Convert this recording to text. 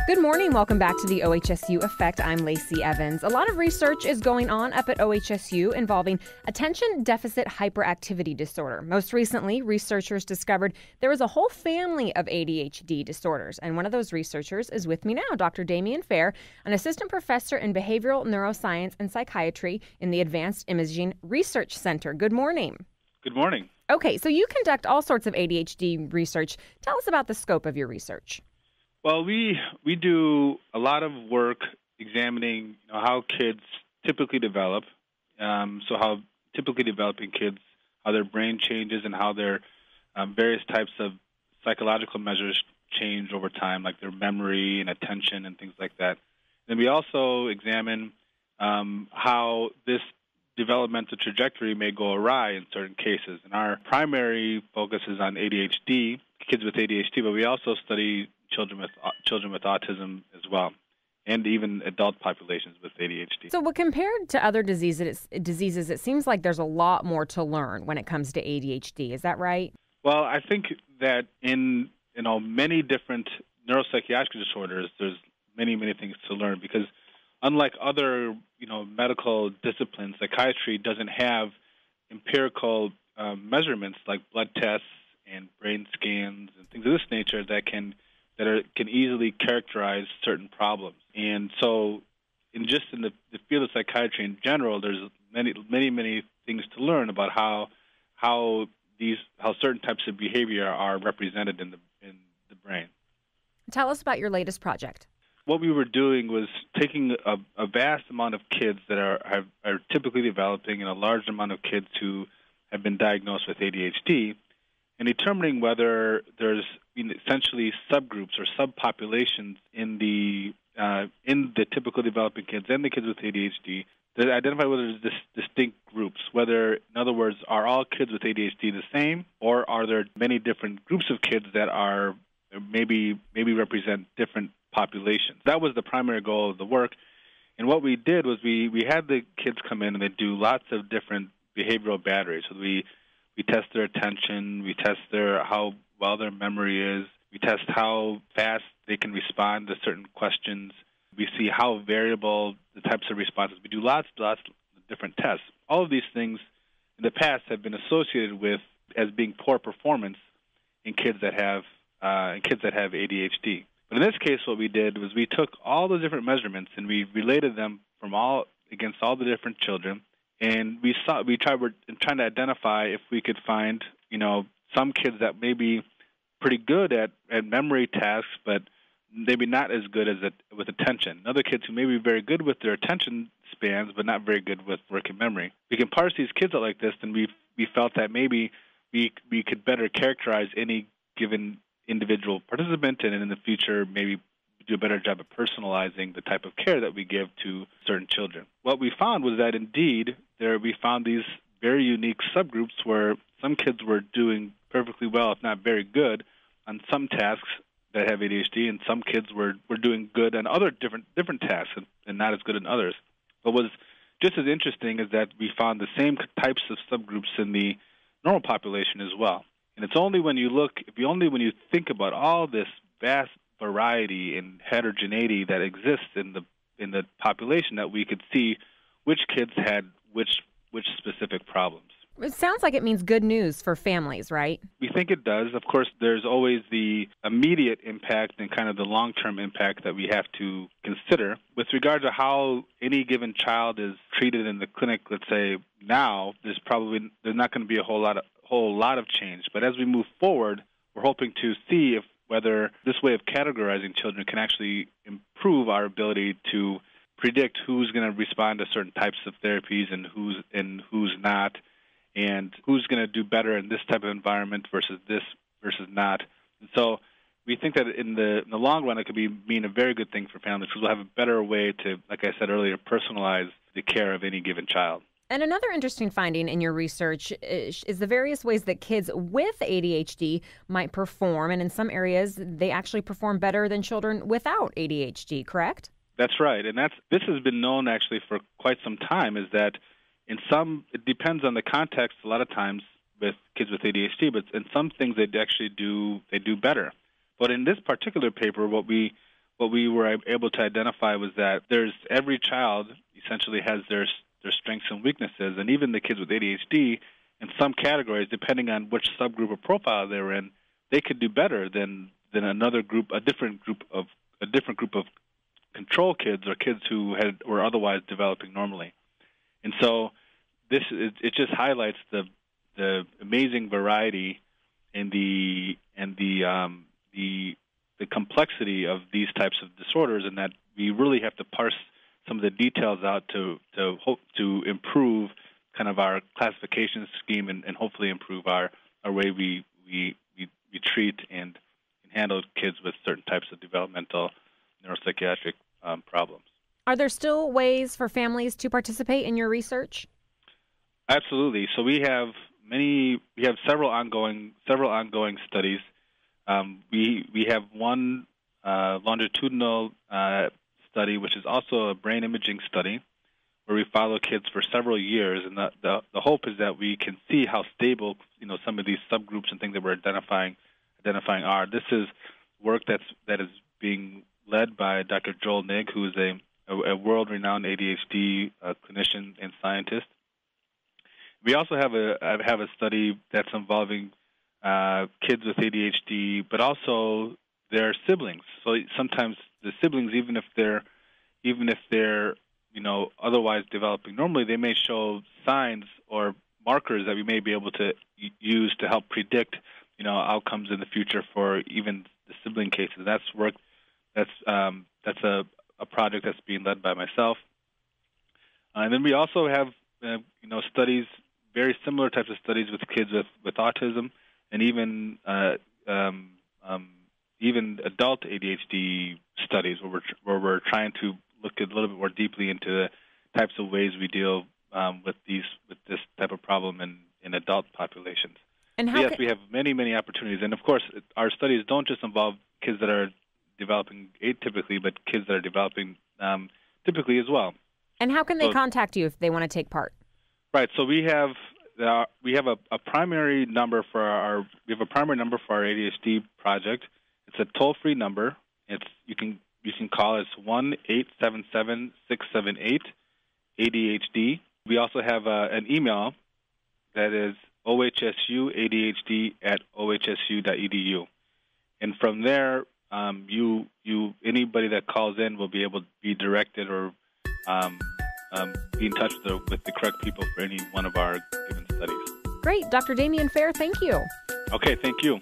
Good morning. Welcome back to the OHSU Effect. I'm Lacey Evans. A lot of research is going on up at OHSU involving attention deficit hyperactivity disorder. Most recently, researchers discovered there is a whole family of ADHD disorders. And one of those researchers is with me now, Dr. Damian Fair, an assistant professor in behavioral neuroscience and psychiatry in the Advanced Imaging Research Center. Good morning. Good morning. Okay, so you conduct all sorts of ADHD research. Tell us about the scope of your research. Well, we do a lot of work examining how kids typically develop, so how typically developing kids, how their brain changes and how their various types of psychological measures change over time, like their memory and attention and things like that. Then we also examine how this developmental trajectory may go awry in certain cases. And our primary focus is on ADHD, kids with ADHD, but we also study children with autism as well, and even adult populations with ADHD. So, compared to other diseases, it seems like there's a lot more to learn when it comes to ADHD. Is that right? Well, I think that in many different neuropsychiatric disorders, there's many things to learn because unlike other medical disciplines, psychiatry doesn't have empirical measurements like blood tests and brain scans and things of this nature that can easily characterize certain problems. And so in the field of psychiatry in general, there's many things to learn about how certain types of behavior are represented in the brain. Tell us about your latest project. What we were doing was taking a vast amount of kids that are typically developing and a large amount of kids who have been diagnosed with ADHD and determining whether there's essentially subgroups or subpopulations in the typical developing kids and the kids with ADHD that identify whether there's distinct groups, whether, in other words, are all kids with ADHD the same, or are there many different groups of kids that are maybe represent different populations. That was the primary goal of the work. And what we did was we had the kids come in and they do lots of different behavioral batteries. So we test their attention, we test how well their memory is, we test how fast they can respond to certain questions. We see how variable the types of responses. We do lots of different tests. All of these things in the past have been associated with as being poor performance in kids that have ADHD. But in this case, what we did was we took all the different measurements and we related them against all the different children, and we're trying to identify if we could find some kids that may be pretty good at memory tasks, but maybe not as good with attention. And other kids who may be very good with their attention spans, but not very good with working memory. We can parse these kids out like this, and we felt that maybe we could better characterize any given individual participant, and in the future maybe do a better job of personalizing the type of care that we give to certain children. What we found was that indeed we found these very unique subgroups where some kids were doing perfectly well, if not very good, on some tasks that have ADHD, and some kids were doing good on other different tasks and not as good in others. What was just as interesting is that we found the same types of subgroups in the normal population as well. And it's only when you think about all this vast variety and heterogeneity that exists in the population that we could see which kids had which specific problems. It sounds like it means good news for families, right? We think it does. Of course, there's always the immediate impact and kind of the long-term impact that we have to consider. With regard to how any given child is treated in the clinic, let's say now, there's not going to be a whole lot of change. But as we move forward, we're hoping to see whether this way of categorizing children can actually improve our ability to predict who's going to respond to certain types of therapies and who's not, and who's going to do better in this type of environment versus not. And so we think that in the long run, it could mean a very good thing for families because we'll have a better way to, like I said earlier, personalize the care of any given child. And another interesting finding in your research is the various ways that kids with ADHD might perform. And in some areas, they actually perform better than children without ADHD, correct? That's right. And this has been known actually for quite some time, is that it depends on the context a lot of times with kids with ADHD, but in some things they do better. But in this particular paper, what we what we were able to identify was that every child essentially has their strengths and weaknesses, and even the kids with ADHD, in some categories, depending on which subgroup or profile they're in, they could do better than another group, a different group of control kids or kids who were otherwise developing normally. And so it just highlights the amazing variety and the complexity of these types of disorders, and that we really have to parse some of the details out to hope to improve kind of our classification scheme and hopefully improve our way we treat and handle kids with certain types of developmental neuropsychiatric problems. Are there still ways for families to participate in your research? Absolutely. So we have several ongoing studies. We have one longitudinal study, which is also a brain imaging study, where we follow kids for several years, and the hope is that we can see how stable some of these subgroups and things that we're identifying are. This is work that is being led by Dr. Joel Nigg, who is a world-renowned ADHD clinician and scientist. We also have a study that's involving kids with ADHD, but also their siblings. So sometimes the siblings, even if they're otherwise developing normally, they may show signs or markers that we may be able to use to help predict outcomes in the future for even the sibling cases. That's work. That's a project that's being led by myself. And then we also have studies, very similar types of studies with kids with autism, and even adult ADHD studies where we're trying to look a little bit more deeply into the types of ways we deal with this type of problem in adult populations. And we have many opportunities, and of course, our studies don't just involve kids that are developing atypically, but kids that are developing typically as well. And how can they contact you if they want to take part? Right. So we have a primary number for our ADHD project. It's a toll-free number. You can call us 1-877-678-ADHD. We also have an email that is ohsuadhd@ohsu.edu, and from there, anybody that calls in will be able to be directed or be in touch with the correct people for any one of our given studies. Great. Dr. Damian Fair, thank you. Okay, thank you.